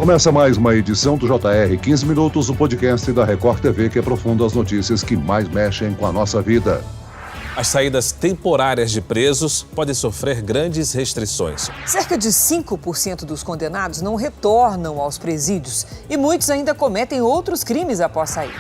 Começa mais uma edição do JR 15 Minutos, o podcast da Record TV que aprofunda as notícias que mais mexem com a nossa vida. As saídas temporárias de presos podem sofrer grandes restrições. Cerca de 5% dos condenados não retornam aos presídios e muitos ainda cometem outros crimes após sair.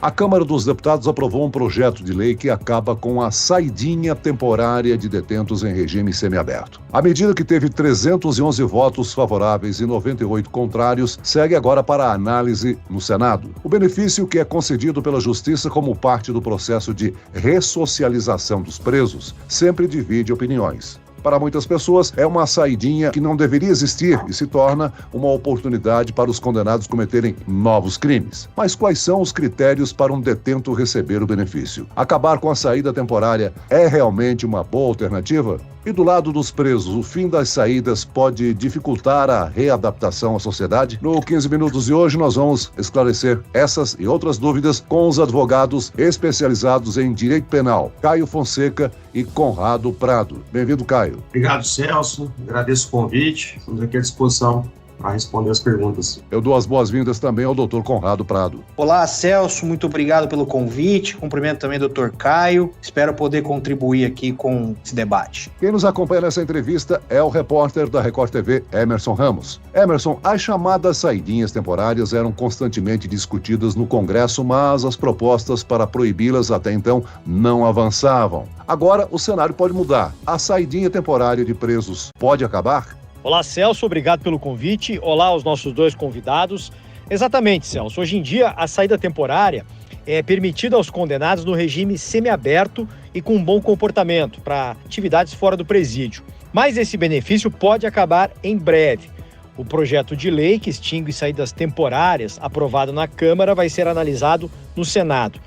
A Câmara dos Deputados aprovou um projeto de lei que acaba com a saidinha temporária de detentos em regime semiaberto. A medida, que teve 311 votos favoráveis e 98 contrários, segue agora para análise no Senado. O benefício, que é concedido pela Justiça como parte do processo de ressocialização dos presos, sempre divide opiniões. Para muitas pessoas, é uma saidinha que não deveria existir e se torna uma oportunidade para os condenados cometerem novos crimes. Mas quais são os critérios para um detento receber o benefício? Acabar com a saída temporária é realmente uma boa alternativa? E do lado dos presos, o fim das saídas pode dificultar a readaptação à sociedade? No 15 Minutos de hoje, nós vamos esclarecer essas e outras dúvidas com os advogados especializados em direito penal, Caio Fonseca e Conrado Prado. Bem-vindo, Caio. Obrigado, Celso. Agradeço o convite. Estamos aqui à disposição para responder as perguntas. Eu dou as boas-vindas também ao Dr. Conrado Prado. Olá, Celso. Muito obrigado pelo convite. Cumprimento também o Dr. Caio. Espero poder contribuir aqui com esse debate. Quem nos acompanha nessa entrevista é o repórter da Record TV, Emerson Ramos. Emerson, as chamadas saidinhas temporárias eram constantemente discutidas no Congresso, mas as propostas para proibi-las até então não avançavam. Agora, o cenário pode mudar. A saidinha temporária de presos pode acabar? Olá, Celso, obrigado pelo convite. Olá aos nossos dois convidados. Exatamente, Celso. Hoje em dia, a saída temporária é permitida aos condenados no regime semiaberto e com um bom comportamento para atividades fora do presídio. Mas esse benefício pode acabar em breve. O projeto de lei que extingue saídas temporárias, aprovado na Câmara, vai ser analisado no Senado.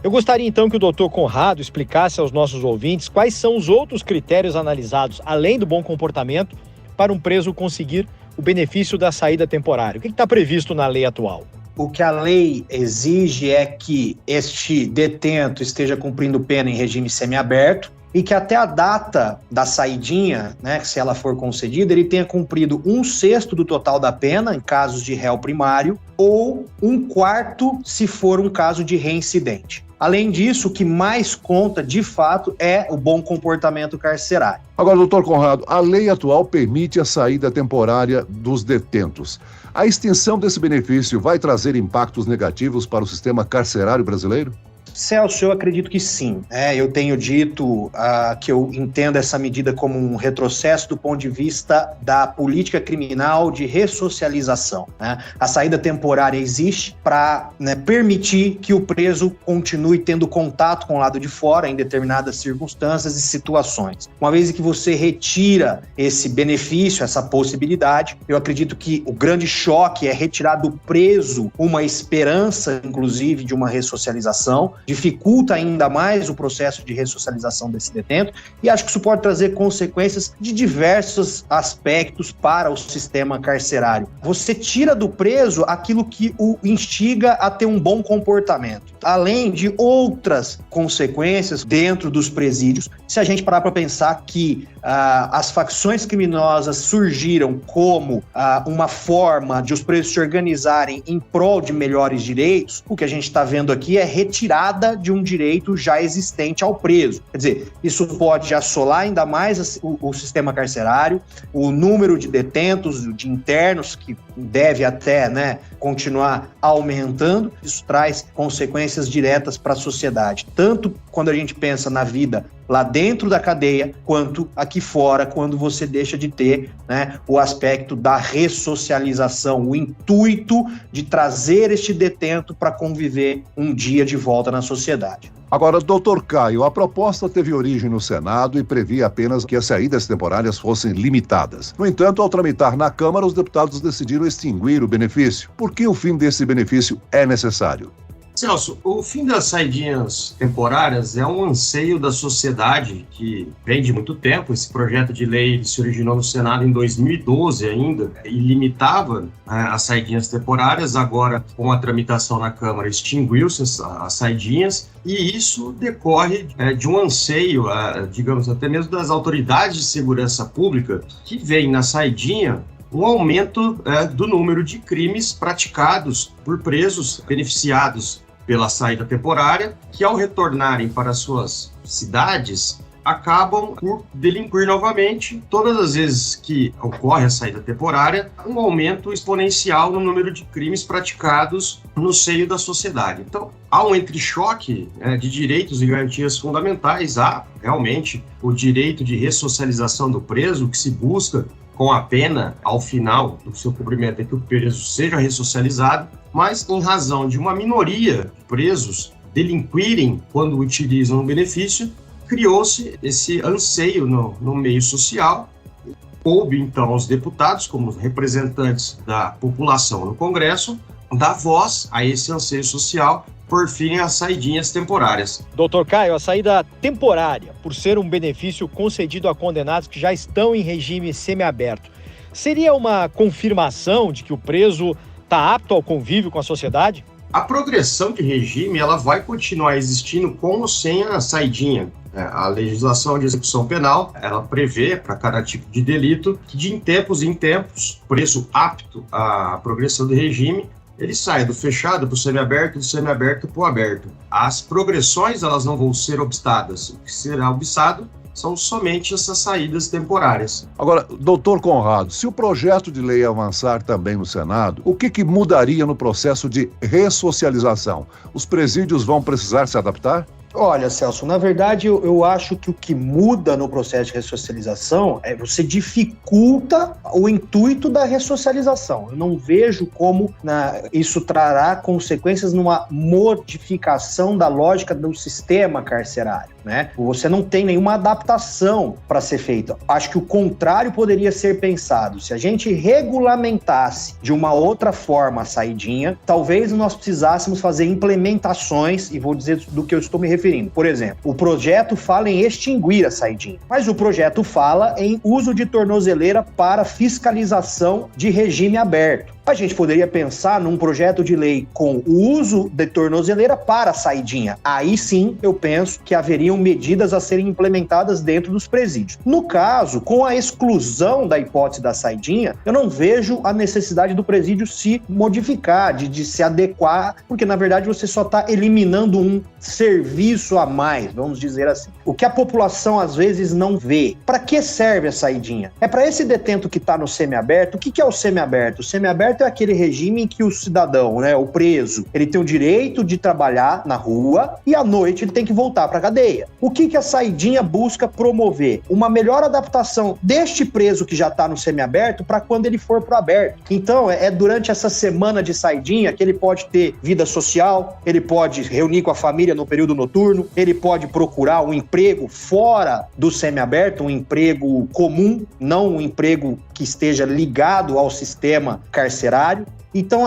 Eu gostaria então que o doutor Conrado explicasse aos nossos ouvintes quais são os outros critérios analisados, além do bom comportamento, para um preso conseguir o benefício da saída temporária. O que está previsto na lei atual? O que a lei exige é que este detento esteja cumprindo pena em regime semiaberto e que até a data da saidinha, se ela for concedida, ele tenha cumprido 1/6 do total da pena, em casos de réu primário, ou 1/4 se for um caso de reincidente. Além disso, o que mais conta, de fato, é o bom comportamento carcerário. Agora, doutor Conrado, a lei atual permite a saída temporária dos detentos. A extinção desse benefício vai trazer impactos negativos para o sistema carcerário brasileiro? Celso, eu acredito que sim. Eu tenho dito que eu entendo essa medida como um retrocesso do ponto de vista da política criminal de ressocialização. A saída temporária existe para permitir que o preso continue tendo contato com o lado de fora em determinadas circunstâncias e situações. Uma vez que você retira esse benefício, essa possibilidade, eu acredito que o grande choque é retirar do preso uma esperança, inclusive, de uma ressocialização, dificulta ainda mais o processo de ressocialização desse detento e acho que isso pode trazer consequências de diversos aspectos para o sistema carcerário. Você tira do preso aquilo que o instiga a ter um bom comportamento, além de outras consequências dentro dos presídios. Se a gente parar para pensar que as facções criminosas surgiram como uma forma de os presos se organizarem em prol de melhores direitos, o que a gente está vendo aqui é retirada de um direito já existente ao preso. Quer dizer, isso pode assolar ainda mais o sistema carcerário, o número de detentos, de internos, que deve até continuar aumentando. Isso traz consequências diretas para a sociedade, tanto quando a gente pensa na vida lá dentro da cadeia, quanto aqui fora, quando você deixa de ter o aspecto da ressocialização, o intuito de trazer este detento para conviver um dia de volta na sociedade. Agora, doutor Caio, a proposta teve origem no Senado e previa apenas que as saídas temporárias fossem limitadas. No entanto, ao tramitar na Câmara, os deputados decidiram extinguir o benefício. Por que o fim desse benefício é necessário? Celso, o fim das saidinhas temporárias é um anseio da sociedade que vem de muito tempo. Esse projeto de lei se originou no Senado em 2012 ainda e limitava as saidinhas temporárias. Agora, com a tramitação na Câmara, extinguiu-se as saidinhas e isso decorre de um anseio, digamos, até mesmo das autoridades de segurança pública que veem na saidinha um aumento do número de crimes praticados por presos beneficiados pela saída temporária, que ao retornarem para suas cidades, acabam por delinquir novamente. Todas as vezes que ocorre a saída temporária, um aumento exponencial no número de crimes praticados no seio da sociedade. Então, há um entrechoque de direitos e garantias fundamentais. Há realmente o direito de ressocialização do preso, que se busca com a pena, ao final do seu cumprimento, é que o preso seja ressocializado, mas em razão de uma minoria de presos delinquirem quando utilizam o benefício, criou-se esse anseio no meio social. Coube, então, aos deputados, como representantes da população no Congresso, dar voz a esse anseio social, por fim, as saidinhas temporárias. Doutor Caio, a saída temporária, por ser um benefício concedido a condenados que já estão em regime semiaberto, seria uma confirmação de que o preso está apto ao convívio com a sociedade? A progressão de regime ela vai continuar existindo com ou sem a saidinha. A legislação de execução penal, ela prevê para cada tipo de delito que de tempos em tempos, preso apto à progressão do regime, ele sai do fechado para o semiaberto, do semiaberto para o aberto. As progressões elas não vão ser obstadas. O que será obstado são somente essas saídas temporárias. Agora, doutor Conrado, se o projeto de lei avançar também no Senado, o que mudaria no processo de ressocialização? Os presídios vão precisar se adaptar? Olha, Celso, na verdade eu acho que o que muda no processo de ressocialização é você dificulta o intuito da ressocialização. Eu não vejo como isso trará consequências numa modificação da lógica do sistema carcerário, né? Você não tem nenhuma adaptação para ser feita. Acho que o contrário poderia ser pensado. Se a gente regulamentasse de uma outra forma a saidinha, talvez nós precisássemos fazer implementações, e vou dizer do que eu estou me referindo. Por exemplo, o projeto fala em extinguir a saidinha, mas o projeto fala em uso de tornozeleira para fiscalização de regime aberto. A gente poderia pensar num projeto de lei com o uso de tornozeleira para a saidinha. Aí sim, eu penso que haveriam medidas a serem implementadas dentro dos presídios. No caso, com a exclusão da hipótese da saidinha, eu não vejo a necessidade do presídio se modificar, de se adequar, porque na verdade você só está eliminando um serviço a mais, vamos dizer assim. O que a população às vezes não vê. Para que serve a saidinha? É para esse detento que está no semiaberto. O que é o semiaberto? O semiaberto é aquele regime em que o cidadão, o preso, ele tem o direito de trabalhar na rua e à noite ele tem que voltar para a cadeia. O que a saidinha busca promover? Uma melhor adaptação deste preso que já está no semiaberto para quando ele for para o aberto. Então, é durante essa semana de saidinha que ele pode ter vida social, ele pode reunir com a família no período noturno, ele pode procurar um emprego fora do semiaberto, um emprego comum, não um emprego que esteja ligado ao sistema carcerário. Então,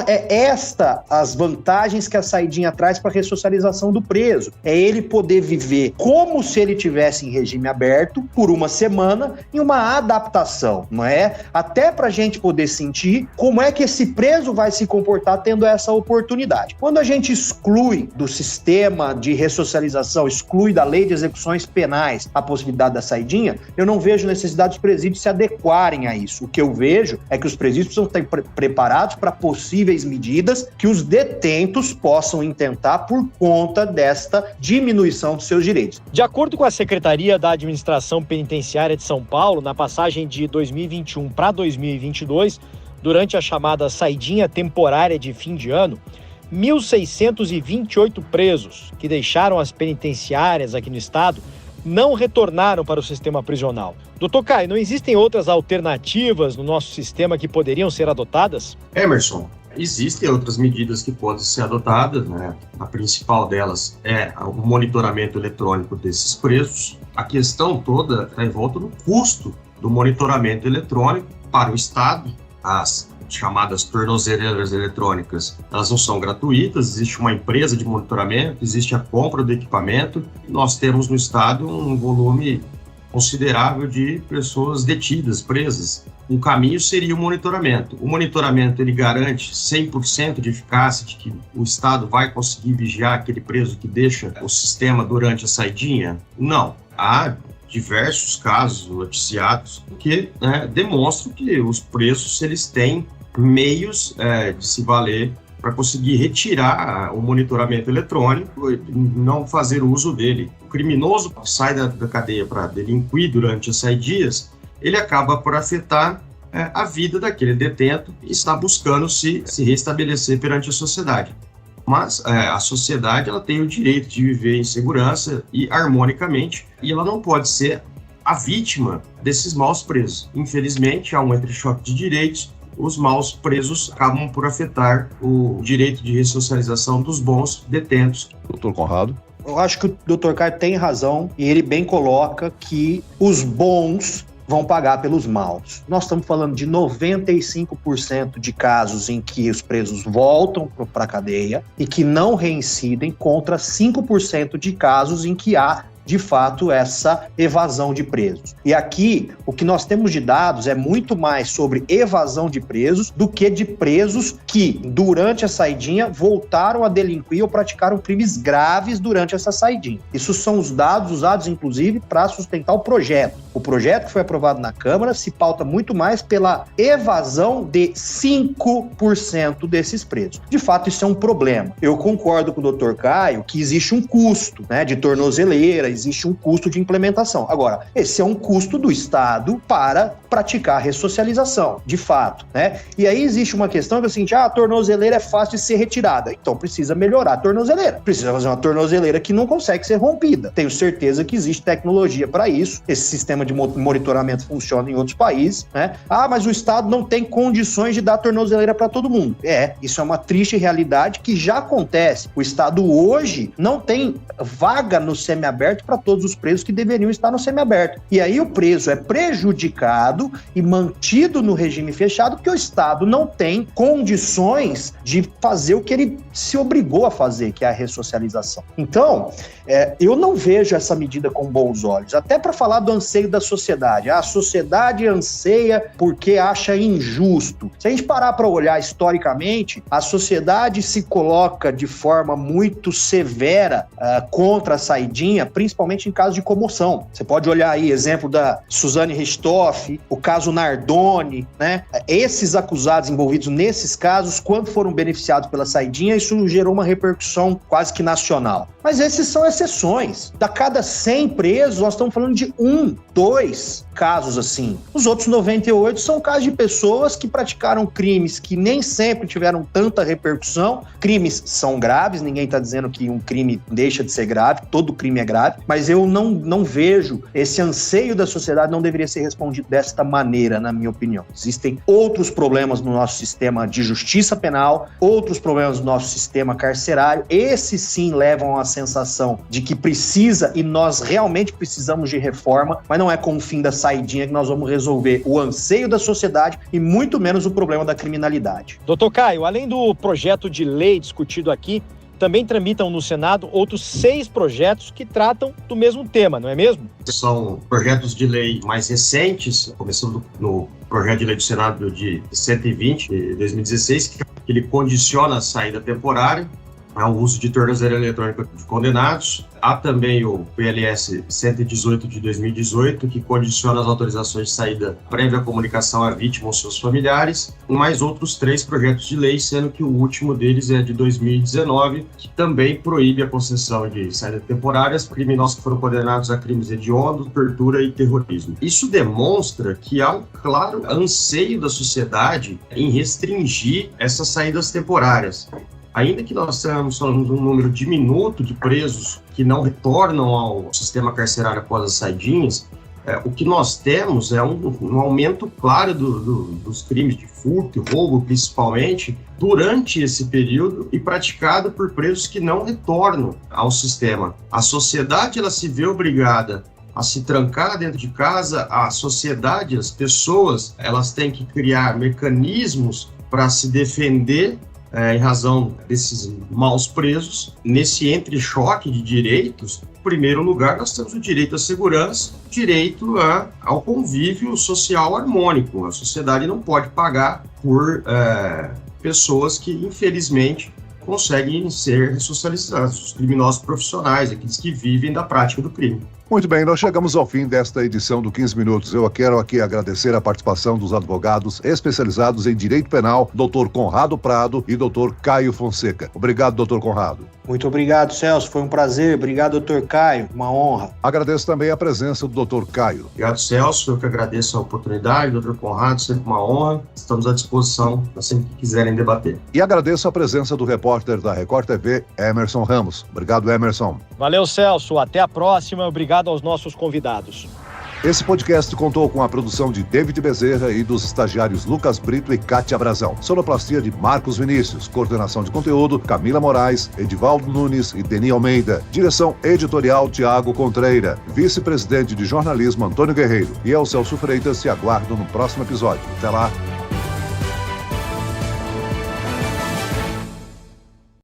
as vantagens que a saidinha traz para a ressocialização do preso. É ele poder viver como se ele tivesse em regime aberto por uma semana em uma adaptação, não é? Até para a gente poder sentir como é que esse preso vai se comportar tendo essa oportunidade. Quando a gente exclui do sistema de ressocialização, exclui da lei de execuções penais a possibilidade da saidinha, eu não vejo necessidade dos presídios se adequarem a isso. O que eu vejo é que os presídios precisam estar preparados para possíveis medidas que os detentos possam intentar por conta desta diminuição dos seus direitos. De acordo com a Secretaria da Administração Penitenciária de São Paulo, na passagem de 2021 para 2022, durante a chamada saidinha temporária de fim de ano, 1.628 presos que deixaram as penitenciárias aqui no estado não retornaram para o sistema prisional. Doutor Caio, não existem outras alternativas no nosso sistema que poderiam ser adotadas? Emerson, existem outras medidas que podem ser adotadas, né? A principal delas é o monitoramento eletrônico desses presos. A questão toda está em volta do custo do monitoramento eletrônico para o Estado. As chamadas tornozeleiras eletrônicas, elas não são gratuitas, existe uma empresa de monitoramento, existe a compra do equipamento, e nós temos no estado um volume considerável de pessoas detidas, presas. Um caminho seria o monitoramento. O monitoramento, ele garante 100% de eficácia de que o Estado vai conseguir vigiar aquele preso que deixa o sistema durante a saidinha? Não. Há diversos casos noticiados que demonstram que os presos eles têm meios de se valer para conseguir retirar o monitoramento eletrônico e não fazer uso dele. O criminoso que sai da cadeia para delinquir durante as saidias, ele acaba por afetar a vida daquele detento e está buscando se restabelecer perante a sociedade. Mas a sociedade ela tem o direito de viver em segurança e harmonicamente, e ela não pode ser a vítima desses maus presos. Infelizmente, há um entrechoque de direitos, os maus presos acabam por afetar o direito de ressocialização dos bons detentos. Doutor Conrado? Eu acho que o Dr. Caio tem razão e ele bem coloca que os bons vão pagar pelos maus. Nós estamos falando de 95% de casos em que os presos voltam para a cadeia e que não reincidem, contra 5% de casos em que há de fato essa evasão de presos. E aqui o que nós temos de dados é muito mais sobre evasão de presos do que de presos que durante a saidinha voltaram a delinquir ou praticaram crimes graves durante essa saidinha. Isso são os dados usados inclusive para sustentar o projeto. O projeto que foi aprovado na Câmara se pauta muito mais pela evasão de 5% desses presos. De fato, isso é um problema. Eu concordo com o Dr. Caio que existe um custo, de tornozeleira, existe um custo de implementação. Agora, esse é um custo do Estado para praticar a ressocialização, de fato, E aí existe uma questão que é o seguinte, a tornozeleira é fácil de ser retirada, então precisa melhorar a tornozeleira. Precisa fazer uma tornozeleira que não consegue ser rompida. Tenho certeza que existe tecnologia para isso. Esse sistema de monitoramento funciona em outros países, mas o Estado não tem condições de dar tornozeleira para todo mundo. Isso é uma triste realidade que já acontece. O Estado hoje não tem vaga no semiaberto para todos os presos que deveriam estar no semiaberto. E aí o preso é prejudicado e mantido no regime fechado porque o Estado não tem condições de fazer o que ele se obrigou a fazer, que é a ressocialização. Então, eu não vejo essa medida com bons olhos, até para falar do anseio da sociedade. A sociedade anseia porque acha injusto. Se a gente parar para olhar historicamente, a sociedade se coloca de forma muito severa contra a saidinha, principalmente em casos de comoção. Você pode olhar aí, exemplo da Suzane Richthofen, o caso Nardoni, Esses acusados envolvidos nesses casos, quando foram beneficiados pela saidinha, isso gerou uma repercussão quase que nacional. Mas esses são exceções. Da cada 100 presos, nós estamos falando de 1, 2 casos assim. Os outros 98 são casos de pessoas que praticaram crimes que nem sempre tiveram tanta repercussão. Crimes são graves, ninguém está dizendo que um crime deixa de ser grave, todo crime é grave, mas eu não vejo esse anseio da sociedade, não deveria ser respondido desta maneira, na minha opinião. Existem outros problemas no nosso sistema de justiça penal, outros problemas no nosso sistema carcerário, esses sim levam a sensação de que precisa, e nós realmente precisamos de reforma, mas não é com o fim da saidinha que nós vamos resolver o anseio da sociedade e muito menos o problema da criminalidade. Doutor Caio, além do projeto de lei discutido aqui, também tramitam no Senado outros 6 projetos que tratam do mesmo tema, não é mesmo? São projetos de lei mais recentes, começando no projeto de lei do Senado de 120, de 2016, que ele condiciona a saída temporária ao uso de tornozeleira eletrônica de condenados. Há também o PLS 118 de 2018, que condiciona as autorizações de saída prévia à comunicação à vítima ou seus familiares, mais outros 3 projetos de lei, sendo que o último deles é de 2019, que também proíbe a concessão de saída temporárias para criminosos que foram condenados a crimes hediondos, tortura e terrorismo. Isso demonstra que há um claro anseio da sociedade em restringir essas saídas temporárias. Ainda que nós tenhamos um número diminuto de presos que não retornam ao sistema carcerário após as saidinhas, o que nós temos é um aumento claro dos crimes de furto e roubo, principalmente, durante esse período e praticado por presos que não retornam ao sistema. A sociedade ela se vê obrigada a se trancar dentro de casa, a sociedade, as pessoas, elas têm que criar mecanismos para se defender em razão desses maus presos. Nesse entrechoque de direitos, em primeiro lugar, nós temos o direito à segurança, o direito ao convívio social harmônico. A sociedade não pode pagar por pessoas que, infelizmente, conseguem ser ressocializados, os criminosos profissionais, aqueles que vivem da prática do crime. Muito bem, nós chegamos ao fim desta edição do 15 Minutos. Eu quero aqui agradecer a participação dos advogados especializados em direito penal, Dr. Conrado Prado e Dr. Caio Fonseca. Obrigado, Dr. Conrado. Muito obrigado, Celso. Foi um prazer. Obrigado, Dr. Caio. Uma honra. Agradeço também a presença do Dr. Caio. Obrigado, Celso. Eu que agradeço a oportunidade. Dr. Conrado, sempre uma honra. Estamos à disposição para sempre que quiserem debater. E agradeço a presença do repórter da Record TV, Emerson Ramos. Obrigado, Emerson. Valeu, Celso. Até a próxima. Obrigado aos nossos convidados. Esse podcast contou com a produção de David Bezerra e dos estagiários Lucas Brito e Kátia Brazão. Sonoplastia de Marcos Vinícius. Coordenação de conteúdo, Camila Moraes, Edivaldo Nunes e Deni Almeida. Direção editorial, Tiago Contreira. Vice-presidente de jornalismo, Antônio Guerreiro. E eu, Celso Freitas, te aguardo no próximo episódio. Até lá.